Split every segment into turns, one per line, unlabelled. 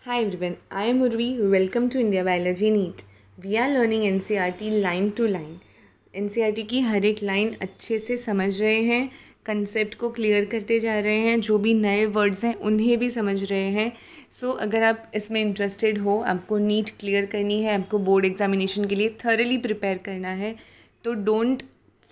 Hi everyone, I am Urvi. Welcome to India Biology NEET. We are learning NCERT line to line. NCERT की हर एक line अच्छे से समझ रहे हैं, कंसेप्ट को क्लियर करते जा रहे हैं, जो भी नए वर्ड्स हैं उन्हें भी समझ रहे हैं. सो अगर आप इसमें इंटरेस्टेड हो, आपको नीट क्लियर करनी है, आपको बोर्ड एग्जामिनेशन के लिए थॉरली प्रिपेयर करना है, तो don't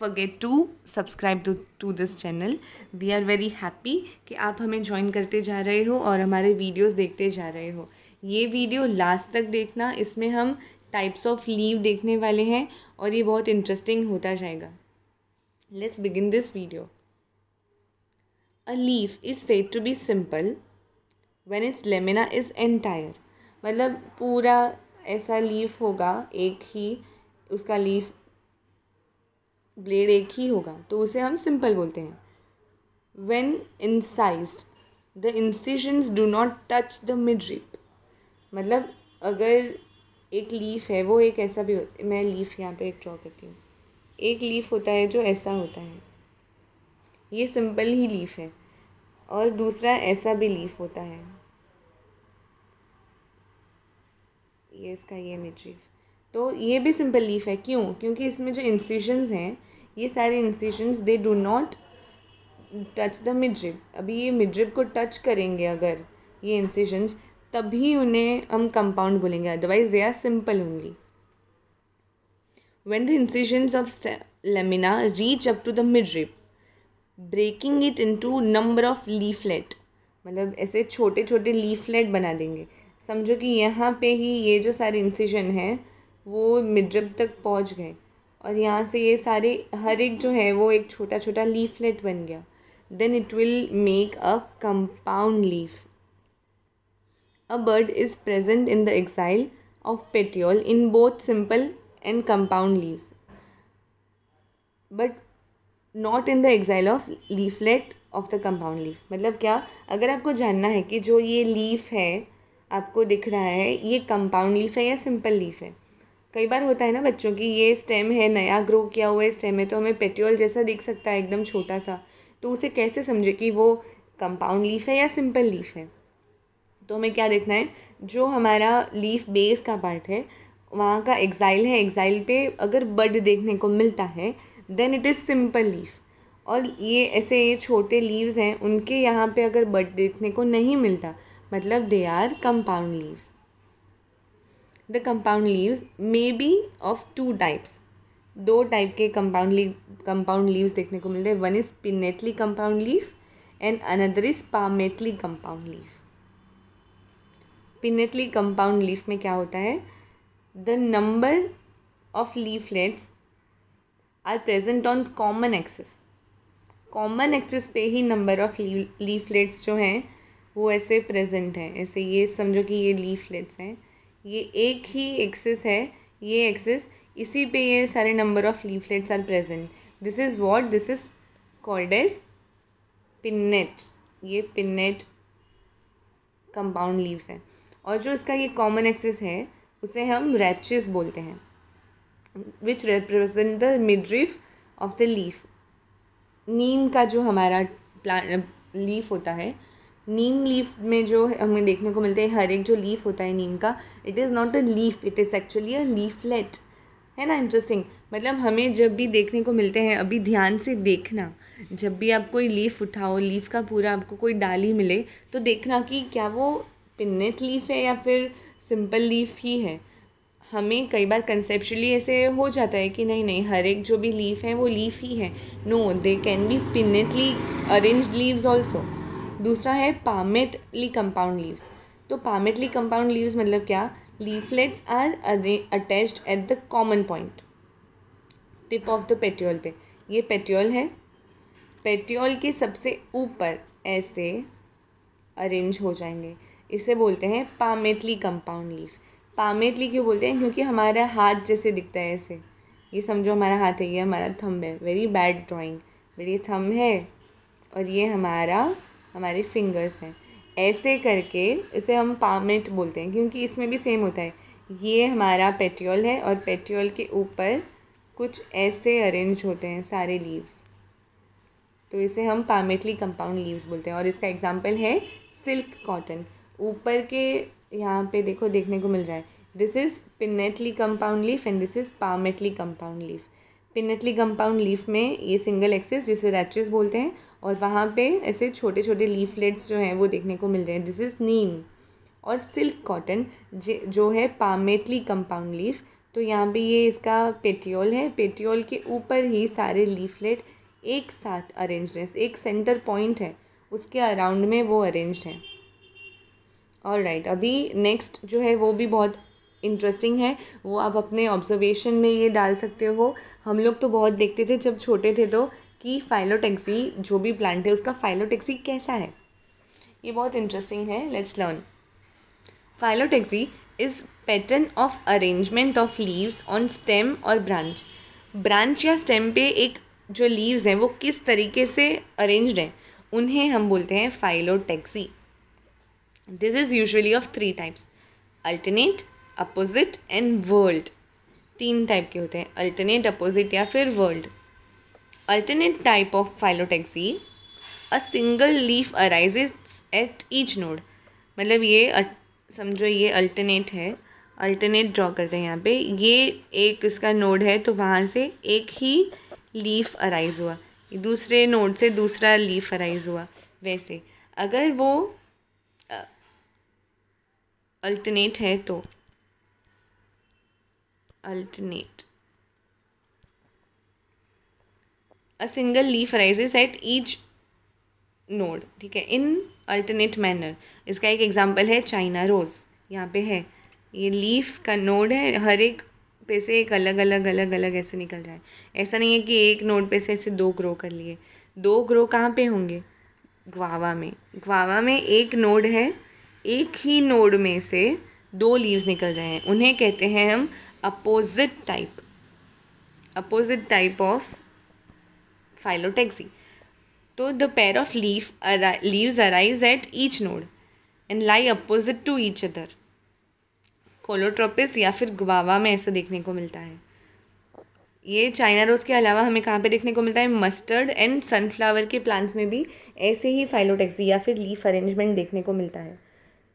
forget to subscribe to this channel. We are very happy कि आप हमें ज्वाइन करते जा रहे हो और हमारे वीडियोस देखते जा रहे हो. ये वीडियो लास्ट तक देखना, इसमें हम टाइप्स ऑफ लीव देखने वाले हैं और ये बहुत इंटरेस्टिंग होता जाएगा. Let's begin this video. A leaf is said to be simple when its lamina is entire. मतलब पूरा ऐसा लीफ होगा, एक ही उसका लीफ ब्लेड एक ही होगा तो उसे हम सिंपल बोलते हैं. When incised, the incisions do not touch the midrib. मतलब अगर एक लीफ है, वो एक ऐसा भी मैं लीफ यहाँ पे एक ड्रॉ करती हूँ. एक लीफ होता है जो ऐसा होता है, ये सिंपल ही लीफ है, और दूसरा ऐसा भी लीफ होता है, ये इसका ये मिडरिफ. तो ये भी सिंपल लीफ है. क्यों? क्योंकि इसमें जो इंसिशंस हैं, ये सारे incisions they do not touch the midrib. अभी ये मिडरिब को टच करेंगे अगर ये इंसिशंस, तभी उन्हें हम कंपाउंड बोलेंगे, otherwise they are simple only. When the incisions of lamina reach up to the midrib, breaking it into number of leaflet, मतलब ऐसे छोटे छोटे लीफलेट बना देंगे. समझो कि यहाँ पे ही ये जो सारे इंसिशन हैं वो मिडरिब तक पहुँच गए, और यहाँ से ये सारे हर एक जो है वो एक छोटा छोटा लीफलेट बन गया. Then it will make a compound leaf. A bud is present in the axil of petiole in both simple and compound leaves, but not in the axil of leaflet of the compound leaf. मतलब क्या? अगर आपको जानना है कि जो ये leaf है आपको दिख रहा है, ये कंपाउंड लीफ है या सिंपल लीफ है. कई बार होता है ना बच्चों की, ये स्टेम है, नया ग्रो किया हुआ है स्टेम है, तो हमें पेटियोल जैसा दिख सकता है एकदम छोटा सा, तो उसे कैसे समझे कि वो कंपाउंड लीफ है या सिंपल लीफ है. तो हमें क्या देखना है, जो हमारा लीफ बेस का पार्ट है वहाँ का एक्साइल है, एक्साइल पे अगर बड देखने को मिलता है then it is simple leaf. और ये ऐसे ये छोटे लीव्स हैं, उनके यहाँ पे अगर बड देखने को नहीं मिलता, मतलब they are compound leaves. The compound leaves may be of two types. दो टाइप के कंपाउंड लीव्स देखने को मिलते हैं. One is pinnately compound leaf and another is palmately compound leaf. Pinnately compound leaf में क्या होता है, the number of leaflets are present on common axis. Common axis पे ही नंबर ऑफ लीफलेट्स जो हैं वो ऐसे प्रेजेंट हैं. ऐसे ये समझो कि ये लीफलेट्स हैं, ये एक ही एक्सिस है, ये एक्सिस, इसी पे ये सारे number of leaflets are present. This is what this is called as pinnate. ये पिन्नेट कंपाउंड लीव्स हैं. और जो इसका ये कॉमन एक्सिस है उसे हम रैचेस बोलते हैं, which represent the midrib of the leaf. Neem का जो हमारा लीफ होता है, नीम लीफ में जो हमें देखने को मिलते हैं, हर एक जो लीफ होता है नीम का, it is not a leaf, it is actually a leaflet. है ना इंटरेस्टिंग. मतलब हमें जब भी देखने को मिलते हैं, अभी ध्यान से देखना, जब भी आप कोई लीफ उठाओ, लीफ का पूरा आपको कोई डाली मिले, तो देखना कि क्या वो पिन्नेट लीफ है या फिर सिंपल लीफ ही है. हमें कई बार कंसेप्चुअली ऐसे हो जाता है कि नहीं नहीं, हर एक जो भी लीफ है वो लीफ ही है. No, they can be pinnately arranged leaves also. दूसरा है पामेटली कंपाउंड लीव्स. तो पामेटली कंपाउंड लीव्स मतलब क्या, leaflets are attached at the common point, tip of the petiole पे. ये पेटियोल है, पेटियोल के सबसे ऊपर ऐसे अरेंज हो जाएंगे, इसे बोलते हैं पामेटली कंपाउंड लीफ. पामेटली क्यों बोलते हैं? क्योंकि हमारा हाथ जैसे दिखता है ऐसे. ये समझो हमारा हाथ है, ये हमारा थंब है. वेरी बैड ड्राइंग, बट ये थंब है और ये हमारे फिंगर्स हैं. ऐसे करके इसे हम पामेट बोलते हैं, क्योंकि इसमें भी सेम होता है. ये हमारा पेटियोल है और पेटियोल के ऊपर कुछ ऐसे अरेंज होते हैं सारे लीव्स, तो इसे हम पामेटली कंपाउंड लीव्स बोलते हैं. और इसका एग्जांपल है सिल्क कॉटन. ऊपर के यहाँ पे देखो देखने को मिल रहा है, this is pinnately compound leaf and this is palmately compound leaf. Pinnately compound leaf में ये सिंगल एक्सिस जिसे रैचेस बोलते हैं, और वहाँ पे ऐसे छोटे छोटे लीफलेट्स जो हैं वो देखने को मिल रहे हैं, दिस इज़ नीम। और सिल्क कॉटन जो है पामेटली कंपाउंड लीफ, तो यहाँ पे ये इसका पेटियोल है, पेटियोल के ऊपर ही सारे लीफलेट एक साथ अरेंज्ड है, एक सेंटर पॉइंट है उसके अराउंड में वो अरेंज्ड है। ऑल राइट, अभी नेक्स्ट जो है वो भी बहुत इंटरेस्टिंग है, वो आप अपने ऑब्जर्वेशन में ये डाल सकते हो। हम लोग तो बहुत देखते थे जब छोटे थे तो कि फाइलोटेक्सी जो भी प्लांट है उसका फाइलोटेक्सी कैसा है, ये बहुत इंटरेस्टिंग है। Let's learn. Phyllotaxy is pattern of arrangement of leaves on stem और ब्रांच। ब्रांच या स्टेम पे एक जो लीव्स हैं वो किस तरीके से अरेंज्ड हैं उन्हें हम बोलते हैं phyllotaxy. This is usually of 3 types, alternate, opposite and world. 3 type के होते हैं, अल्टरनेट, अपोजिट या फिर world. Alternate type of phyllotaxy, a single leaf arises eight each node. मतलब ये समझो ये अल्टरनेट है, अल्टरनेट ड्रॉ करते हैं यहाँ पे, ये एक इसका नोड है तो वहाँ से एक ही लीफ अराइज हुआ, दूसरे नोड से दूसरा लीफ अराइज हुआ। वैसे अगर वो अल्टरनेट है तो alternate, a single leaf arises eight each node, ठीक है, इन अल्टरनेट मैनर। इसका एक एग्जांपल है चाइना रोज़, यहाँ पे है, ये लीफ का नोड है, हर एक पे से एक अलग अलग ऐसे निकल रहा है। ऐसा नहीं है कि एक नोड पे से ऐसे 2 ग्रो कर लिए। 2 ग्रो कहाँ पे होंगे, ग्वावा में। ग्वावा में एक नोड है, एक ही नोड में से 2 लीव्स निकल रहे हैं, उन्हें कहते हैं हम अपोजिट टाइप ऑफ फाइलोटेक्सी। तो the pair of leaves arise at each node and lie opposite to each other. Calotropis या फिर ग्वावा में ऐसा देखने को मिलता है। ये चाइना रोज़ के अलावा हमें कहाँ पे देखने को मिलता है, मस्टर्ड एंड सनफ्लावर के प्लांट्स में भी ऐसे ही फाइलोटेक्सी या फिर लीफ अरेंजमेंट देखने को मिलता है।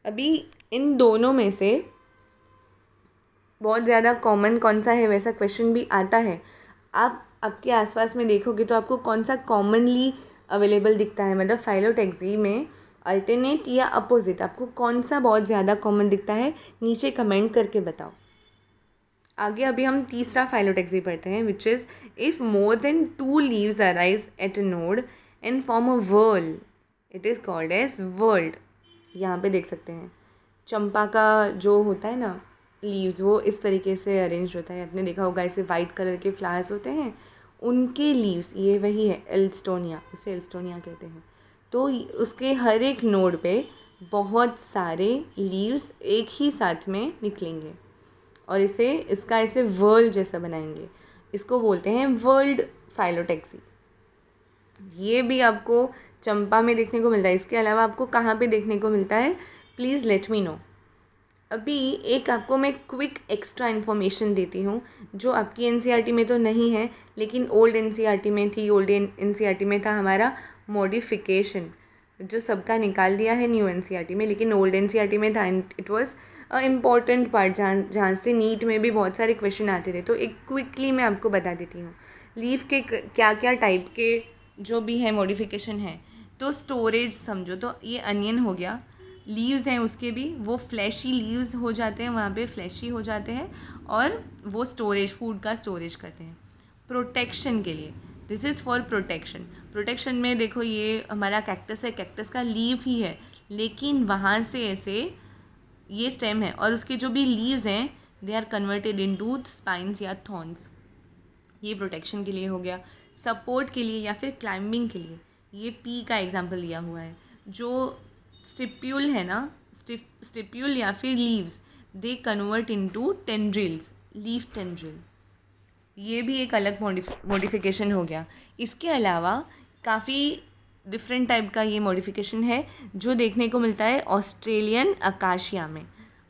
अभी इन दोनों में से बहुत ज़्यादा कॉमन कौन सा है, वैसा क्वेश्चन भी आता है। आप आपके आसपास में देखोगे तो आपको कौन सा कॉमनली अवेलेबल दिखता है, मतलब फाइलोटेक्सी में अल्टरनेट या अपोजिट, आपको कौन सा बहुत ज़्यादा कॉमन दिखता है, नीचे कमेंट करके बताओ। आगे अभी हम तीसरा फाइलोटेक्सी पढ़ते हैं, which is if more than 2 leaves arise at a node and form a whorl, it is called as whorled. यहाँ पे देख सकते हैं चंपा का जो होता है ना लीव्स, वो इस तरीके से अरेंज होता है, आपने देखा होगा, ऐसे वाइट कलर के फ्लावर्स होते हैं, उनके लीव्स ये वही है, एल्स्टोनिया, इसे एल्स्टोनिया कहते हैं। तो उसके हर एक नोड पे बहुत सारे लीव्स एक ही साथ में निकलेंगे और इसका ऐसे वर्ल्ड जैसा बनाएंगे, इसको बोलते हैं वर्ल्ड फाइलोटेक्सी। ये भी आपको चंपा में देखने को मिलता है, इसके अलावा आपको कहाँ पे देखने को मिलता है, प्लीज़ लेट मी नो। अभी एक आपको मैं क्विक एक्स्ट्रा इन्फॉर्मेशन देती हूँ जो आपकी एनसीईआरटी में तो नहीं है लेकिन ओल्ड एनसीईआरटी में थी। ओल्ड एनसीईआरटी में था हमारा मॉडिफिकेशन, जो सबका निकाल दिया है न्यू एनसीईआरटी में, लेकिन ओल्ड एनसीईआरटी में था। It was a important part जहाँ से नीट में भी बहुत सारे क्वेश्चन आते थे। तो एक क्विकली मैं आपको बता देती हूँ लीफ के क्या क्या टाइप के जो भी है मॉडिफिकेशन है। तो स्टोरेज समझो, तो ये अनियन हो गया, लीव्स हैं उसके भी, वो फ्लैशी लीव्स हो जाते हैं, वहाँ पे फ्लैशी हो जाते हैं और वो स्टोरेज, फूड का स्टोरेज करते हैं प्रोटेक्शन के लिए। This is for protection. Protection में देखो ये हमारा कैक्टस है, कैक्टस का लीव ही है लेकिन वहाँ से ऐसे ये स्टेम है और उसके जो भी लीव्स हैं they are converted into spines या थॉर्न्स। ये प्रोटेक्शन के लिए हो गया। सपोर्ट के लिए या फिर क्लाइंबिंग के लिए ये पी का एग्जाम्पल लिया हुआ है। जो स्टिप्यूल है ना, स्टिप्यूल या फिर leaves, they convert into tendrils, leaf tendril, ये भी एक अलग मॉडिफिकेशन हो गया। इसके अलावा काफ़ी डिफरेंट टाइप का ये मॉडिफिकेशन है जो देखने को मिलता है ऑस्ट्रेलियन अकाशिया में।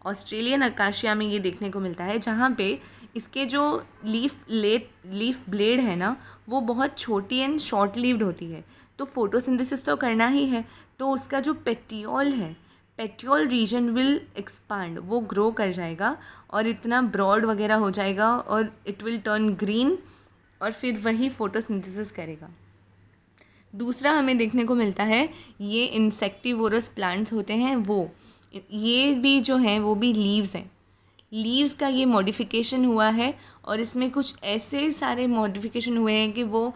ऑस्ट्रेलियन अकाशिया में ये देखने को मिलता है जहाँ पे इसके जो लीफ ब्लेड है ना वो बहुत छोटी एंड शॉर्ट लीव्ड होती है। तो फोटोसिंथेसिस तो करना ही है, तो उसका जो पेटियोल है, पेट्रियोल रीजन विल एक्सपांड, वो ग्रो कर जाएगा और इतना ब्रॉड वगैरह हो जाएगा और इट विल टर्न ग्रीन और फिर वही फोटोसिंथेसिस करेगा। दूसरा हमें देखने को मिलता है ये इंसेक्टिवोरस प्लांट्स होते हैं, वो ये भी जो हैं वो भी लीव्स हैं। लीव्स का ये मॉडिफिकेशन हुआ है और इसमें कुछ ऐसे सारे मॉडिफिकेशन हुए हैं कि वो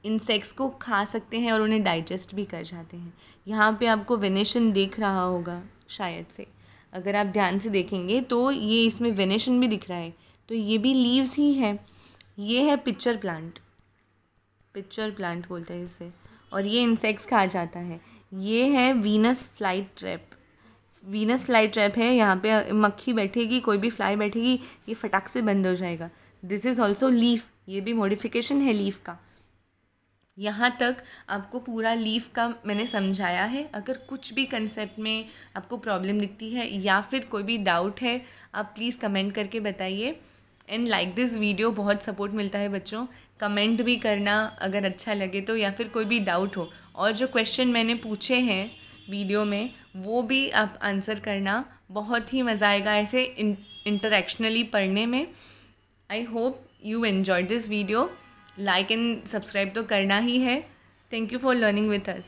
इंसेक्ट्स को खा सकते हैं और उन्हें डाइजेस्ट भी कर जाते हैं। यहाँ पे आपको वेनेशन देख रहा होगा शायद से, अगर आप ध्यान से देखेंगे तो ये इसमें वेनेशन भी दिख रहा है, तो ये भी लीव्स ही है। ये है पिक्चर प्लांट, पिक्चर प्लांट बोलते हैं इसे, और ये इंसेक्ट्स खा जाता है। ये है Venus fly trap, Venus fly trap है, यहाँ पे मक्खी बैठेगी, कोई भी फ्लाई बैठेगी, ये फटाक से बंद हो जाएगा। दिस इज़ ऑल्सो लीफ, ये भी मॉडिफिकेशन है लीफ का। यहाँ तक आपको पूरा लीफ का मैंने समझाया है। अगर कुछ भी कंसेप्ट में आपको प्रॉब्लम दिखती है या फिर कोई भी डाउट है, आप प्लीज़ कमेंट करके बताइए। एंड लाइक दिस वीडियो, बहुत सपोर्ट मिलता है बच्चों। कमेंट भी करना अगर अच्छा लगे तो, या फिर कोई भी डाउट हो, और जो क्वेश्चन मैंने पूछे हैं वीडियो में वो भी आप आंसर करना। बहुत ही मज़ा आएगा ऐसे इंटरेक्शनली पढ़ने में। I hope you enjoyed this video. Like and subscribe तो करना ही है। Thank you for learning with us.